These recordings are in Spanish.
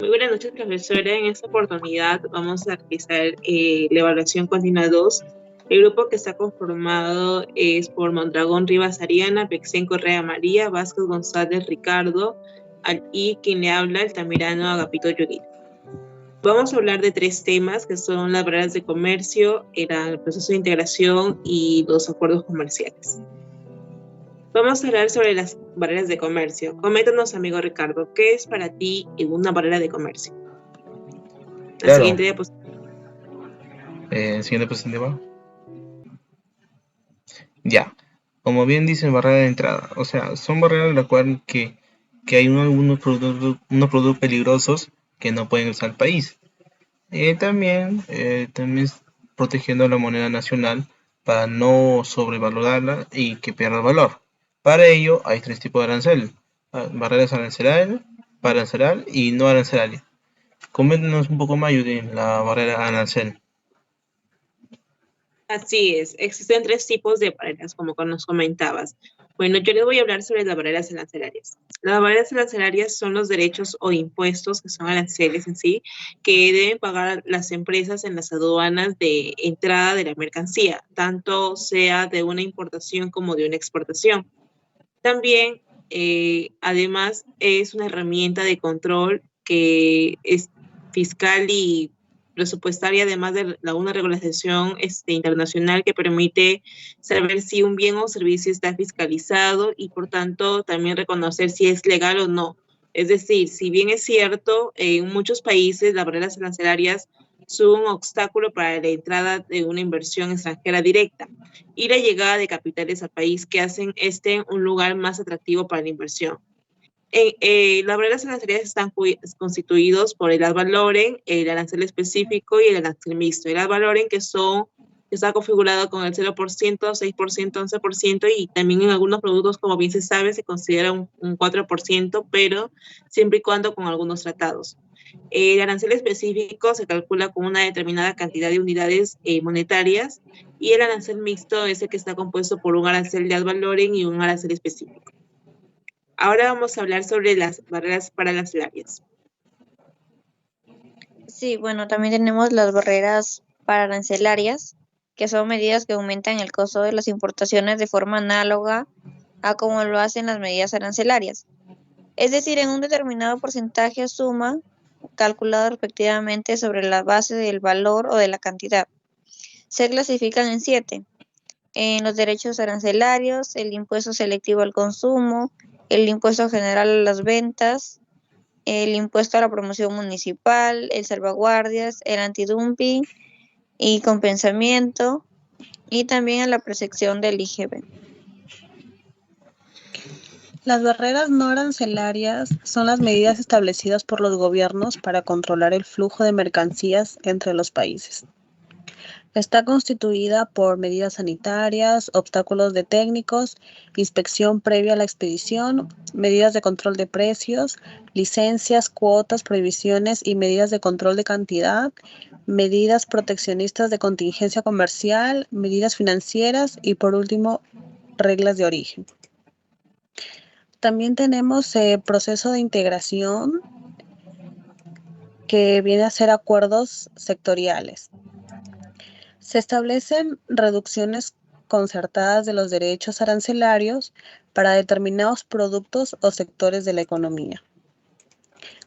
Muy buenas noches, profesora. En esta oportunidad vamos a realizar la evaluación continua 2. El grupo que está conformado es por Mondragón Rivas Ariana, Pexén Correa María, Vázquez González Ricardo, y quien le habla, Altamirano Agapito Yulín. Vamos a hablar de 3 temas que son las barreras de comercio, el proceso de integración y los acuerdos comerciales. Vamos a hablar sobre las barreras de comercio. Coméntanos, amigo Ricardo, ¿qué es para ti una barrera de comercio? La Claro, siguiente diapositiva. siguiente diapositiva. Ya, como bien dice barrera de entrada, o sea, son barreras en la cual que hay unos productos peligrosos que no pueden usar al país. También protegiendo la moneda nacional para no sobrevalorarla y que pierda valor. Para ello hay 3 tipos de arancel: barreras arancelaria y no arancelaria. Coméntanos un poco más, Judy, la barrera arancel. Así es, existen 3 tipos de barreras, como nos comentabas. Bueno, yo les voy a hablar sobre las barreras arancelarias. Las barreras arancelarias son los derechos o impuestos, que son aranceles en sí, que deben pagar las empresas en las aduanas de entrada de la mercancía, tanto sea de una importación como de una exportación. También, además, es una herramienta de control que es fiscal y presupuestaria, además de una regulación internacional que permite saber si un bien o servicio está fiscalizado y, por tanto, también reconocer si es legal o no. Es decir, si bien es cierto, en muchos países las barreras arancelarias son un obstáculo para la entrada de una inversión extranjera directa y la llegada de capitales al país que hacen un lugar más atractivo para la inversión. Las barreras arancelarias están constituidos por el ad valorem, el arancel específico y el arancel mixto. El ad valorem está configurado con el 0%, 6%, 11% y también en algunos productos, como bien se sabe, se considera un 4%, pero siempre y cuando con algunos tratados. El arancel específico se calcula con una determinada cantidad de unidades monetarias y el arancel mixto es el que está compuesto por un arancel de ad valorem y un arancel específico. Ahora vamos a hablar sobre las barreras pararancelarias. Sí, bueno, también tenemos las barreras pararancelarias, que son medidas que aumentan el costo de las importaciones de forma análoga a como lo hacen las medidas arancelarias. Es decir, en un determinado porcentaje o suma, calculado respectivamente sobre la base del valor o de la cantidad. Se clasifican en 7. En los derechos arancelarios, el impuesto selectivo al consumo, el impuesto general a las ventas, el impuesto a la promoción municipal, el salvaguardias, el antidumping y compensamiento, y también a la percepción del IGB. Las barreras no arancelarias son las medidas establecidas por los gobiernos para controlar el flujo de mercancías entre los países. Está constituida por medidas sanitarias, obstáculos de técnicos, inspección previa a la expedición, medidas de control de precios, licencias, cuotas, prohibiciones y medidas de control de cantidad, medidas proteccionistas de contingencia comercial, medidas financieras y, por último, reglas de origen. También tenemos proceso de integración, que viene a ser acuerdos sectoriales. Se establecen reducciones concertadas de los derechos arancelarios para determinados productos o sectores de la economía.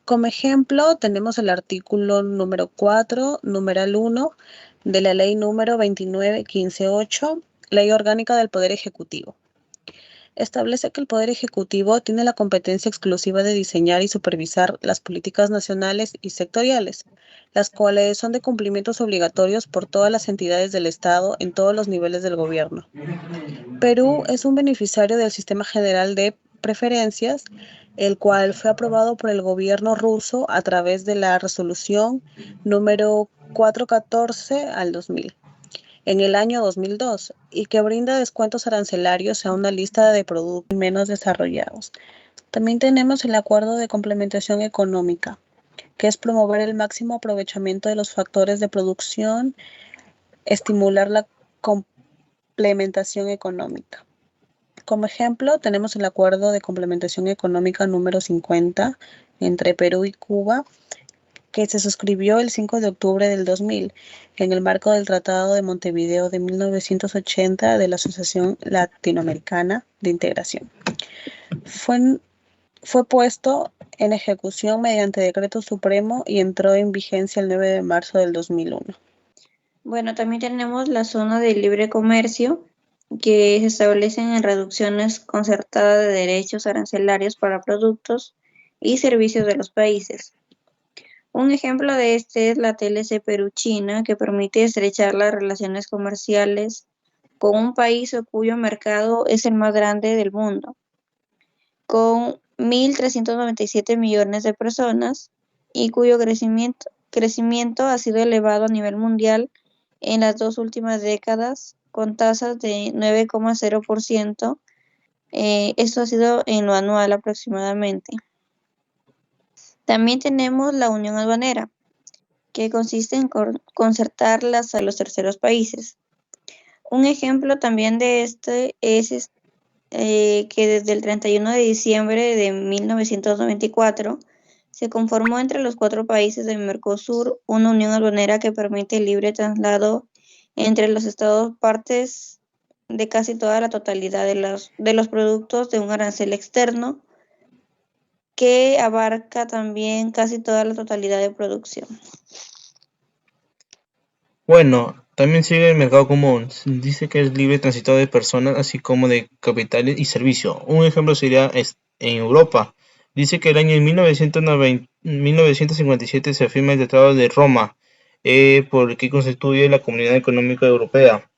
Como ejemplo, tenemos el artículo número 4, numeral 1, de la ley número 29.15.8, Ley Orgánica del Poder Ejecutivo. Establece que el Poder Ejecutivo tiene la competencia exclusiva de diseñar y supervisar las políticas nacionales y sectoriales, las cuales son de cumplimientos obligatorios por todas las entidades del Estado en todos los niveles del gobierno. Perú es un beneficiario del Sistema General de Preferencias, el cual fue aprobado por el gobierno ruso a través de la resolución número 414 al 2000. En el año 2002 y que brinda descuentos arancelarios a una lista de productos menos desarrollados. También tenemos el Acuerdo de Complementación Económica, que es promover el máximo aprovechamiento de los factores de producción, estimular la complementación económica. Como ejemplo, tenemos el Acuerdo de Complementación Económica número 50 entre Perú y Cuba, que se suscribió el 5 de octubre del 2000 en el marco del Tratado de Montevideo de 1980 de la Asociación Latinoamericana de Integración. Fue puesto en ejecución mediante decreto supremo y entró en vigencia el 9 de marzo del 2001. Bueno, también tenemos la zona de libre comercio, que se establecen en reducciones concertadas de derechos arancelarios para productos y servicios de los países. Un ejemplo de este es la TLC Perú-China, que permite estrechar las relaciones comerciales con un país cuyo mercado es el más grande del mundo, con 1.397 millones de personas y cuyo crecimiento ha sido elevado a nivel mundial en las 2 últimas décadas con tasas de 9,0%. Esto ha sido en lo anual aproximadamente. También tenemos la Unión Aduanera, que consiste en concertarlas a los terceros países. Un ejemplo también de este es que desde el 31 de diciembre de 1994 se conformó entre los 4 países del Mercosur una unión aduanera que permite el libre traslado entre los estados partes de casi toda la totalidad de los productos de un arancel externo, que abarca también casi toda la totalidad de producción. Bueno, también sigue el mercado común. Dice que es libre transitado de personas, así como de capitales y servicios. Un ejemplo sería en Europa. Dice que el año 1957 se firma el Tratado de Roma, por el que constituye la Comunidad Económica Europea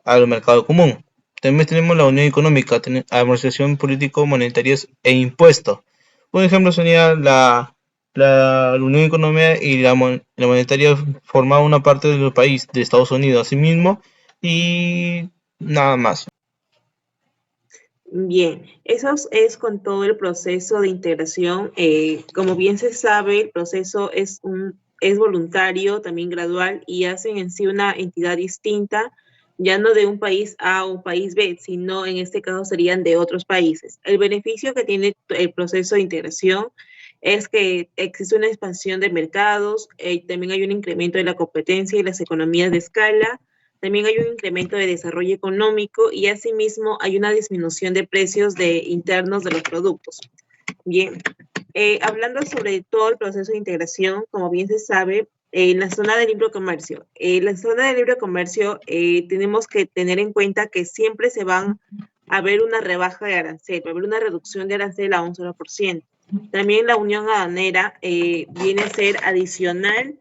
al mercado común. También tenemos la Unión Económica, Administración Político-Monetaria e Impuestos. Un ejemplo sería la Unión Económica y la Monetaria formaban una parte del país, de Estados Unidos, asimismo, y nada más. Bien, eso es con todo el proceso de integración. Como bien se sabe, el proceso es voluntario, también gradual, y hacen en sí una entidad distinta, ya no de un país A o un país B, sino en este caso serían de otros países. El beneficio que tiene el proceso de integración es que existe una expansión de mercados, también hay un incremento de la competencia y las economías de escala. También hay un incremento de desarrollo económico y asimismo hay una disminución de precios internos de los productos. Bien, hablando sobre todo el proceso de integración, como bien se sabe, en la zona de libre comercio. La zona de libre comercio tenemos que tener en cuenta que siempre se van a ver una rebaja de arancel, va a haber una reducción de arancel a un 0%. También la unión aduanera viene a ser adicional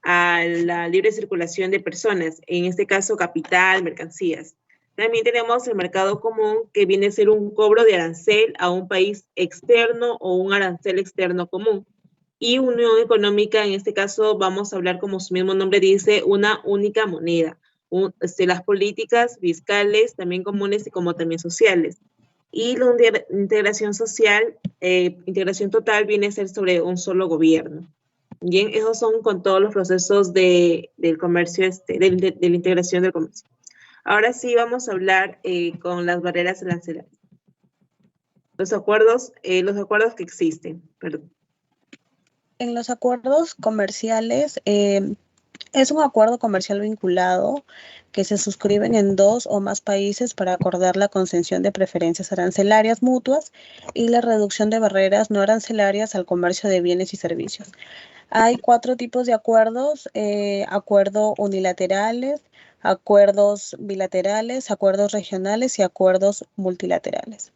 a la libre circulación de personas, en este caso capital, mercancías. También tenemos el mercado común, que viene a ser un cobro de arancel a un país externo o un arancel externo común. Y unión económica, en este caso vamos a hablar, como su mismo nombre dice, una única moneda. Las políticas fiscales, también comunes y como también sociales. Y la integración social, integración total, viene a ser sobre un solo gobierno. Bien, esos son con todos los procesos del comercio, de la integración del comercio. Ahora sí vamos a hablar con las barreras arancelarias. Los acuerdos que existen, perdón. En los acuerdos comerciales, es un acuerdo comercial vinculado que se suscriben en 2 o más países para acordar la concesión de preferencias arancelarias mutuas y la reducción de barreras no arancelarias al comercio de bienes y servicios. Hay 4 tipos de acuerdos: acuerdos unilaterales, acuerdos bilaterales, acuerdos regionales y acuerdos multilaterales.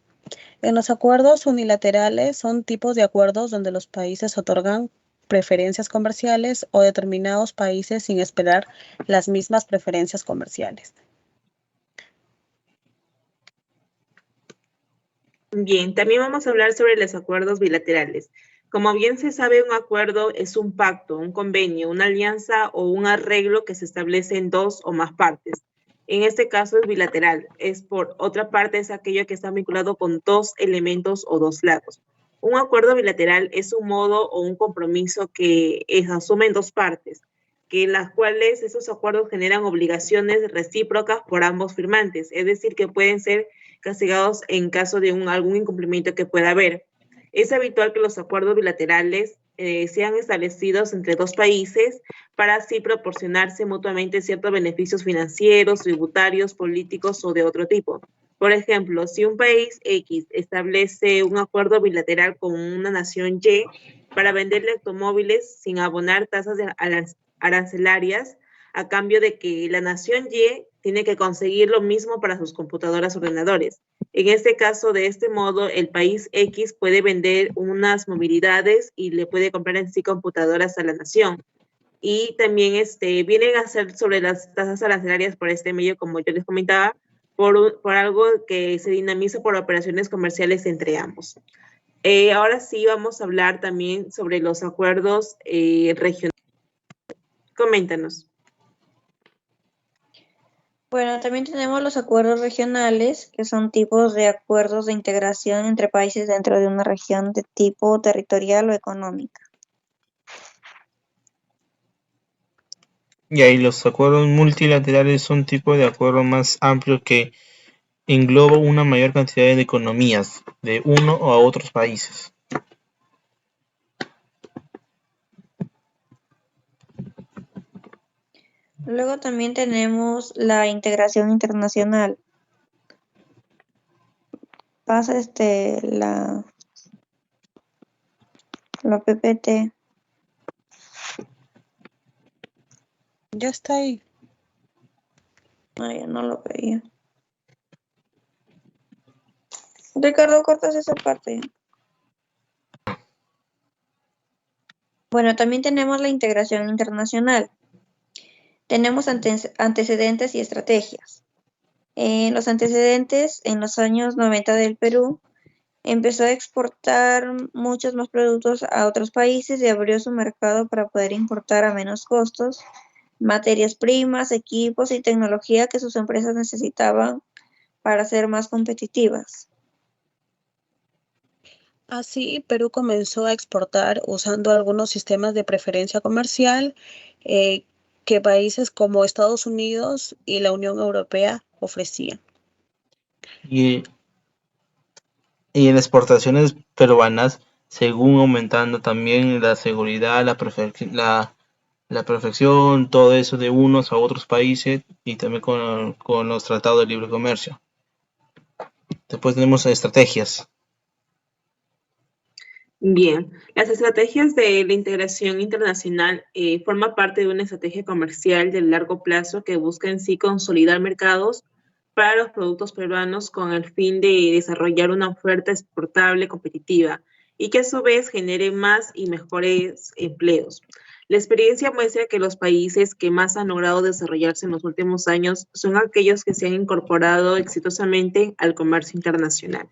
En los acuerdos unilaterales son tipos de acuerdos donde los países otorgan preferencias comerciales o determinados países sin esperar las mismas preferencias comerciales. Bien, también vamos a hablar sobre los acuerdos bilaterales. Como bien se sabe, un acuerdo es un pacto, un convenio, una alianza o un arreglo que se establece en 2 o más partes. En este caso es bilateral. Por otra parte, es aquello que está vinculado con 2 elementos o 2 lados. Un acuerdo bilateral es un modo o un compromiso que asumen 2 partes, que en las cuales esos acuerdos generan obligaciones recíprocas por ambos firmantes, es decir, que pueden ser castigados en caso de algún incumplimiento que pueda haber. Es habitual que los acuerdos bilaterales sean establecidos entre dos países para así proporcionarse mutuamente ciertos beneficios financieros, tributarios, políticos o de otro tipo. Por ejemplo, si un país X establece un acuerdo bilateral con una nación Y para venderle automóviles sin abonar tasas arancelarias, a cambio de que la nación Y tiene que conseguir lo mismo para sus computadoras o ordenadores. En este caso, de este modo, el país X puede vender unas movilidades y le puede comprar en sí computadoras a la nación. Y también vienen a ser sobre las tasas arancelarias por este medio, como yo les comentaba, por algo que se dinamiza por operaciones comerciales entre ambos. Ahora sí vamos a hablar también sobre los acuerdos regionales. Coméntanos. Bueno, también tenemos los acuerdos regionales, que son tipos de acuerdos de integración entre países dentro de una región de tipo territorial o económica. Y ahí los acuerdos multilaterales son tipo de acuerdo más amplio que engloba una mayor cantidad de economías de uno o a otros países. Luego también tenemos la integración internacional. Pasa la PPT. Ya está ahí. Ya no lo veía. Ricardo, cortas esa parte. Bueno, también tenemos la integración internacional. Tenemos antecedentes y estrategias. Los antecedentes, en los años 90 del Perú, empezó a exportar muchos más productos a otros países y abrió su mercado para poder importar a menos costos materias primas, equipos y tecnología que sus empresas necesitaban para ser más competitivas. Así, Perú comenzó a exportar usando algunos sistemas de preferencia comercial que países como Estados Unidos y la Unión Europea ofrecían. Y en exportaciones peruanas, según aumentando también la seguridad, la perfección, todo eso de unos a otros países y también con los tratados de libre comercio. Después tenemos estrategias. Bien, las estrategias de la integración internacional forman parte de una estrategia comercial de largo plazo que busca en sí consolidar mercados para los productos peruanos con el fin de desarrollar una oferta exportable competitiva y que a su vez genere más y mejores empleos. La experiencia muestra que los países que más han logrado desarrollarse en los últimos años son aquellos que se han incorporado exitosamente al comercio internacional.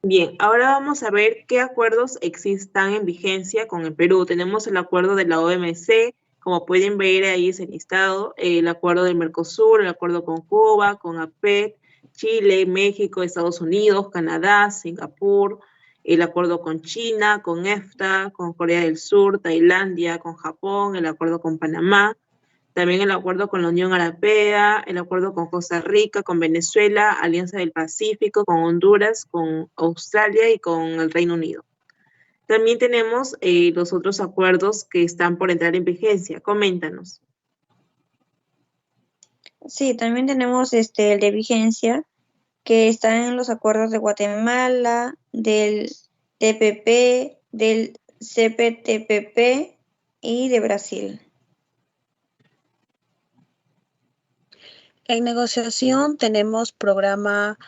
Bien, ahora vamos a ver qué acuerdos existan en vigencia con el Perú. Tenemos el acuerdo de la OMC, como pueden ver ahí es el listado, el acuerdo del Mercosur, el acuerdo con Cuba, con APEC, Chile, México, Estados Unidos, Canadá, Singapur, el acuerdo con China, con EFTA, con Corea del Sur, Tailandia, con Japón, el acuerdo con Panamá, también el acuerdo con la Unión Europea, el acuerdo con Costa Rica, con Venezuela, Alianza del Pacífico, con Honduras, con Australia y con el Reino Unido. También tenemos los otros acuerdos que están por entrar en vigencia. Coméntanos. Sí, también tenemos el de vigencia, que están en los acuerdos de Guatemala, del TPP, del CPTPP y de Brasil. En negociación tenemos programa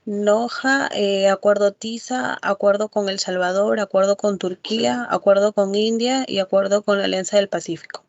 NOJA, acuerdo TISA, acuerdo con El Salvador, acuerdo con Turquía, acuerdo con India y acuerdo con la Alianza del Pacífico.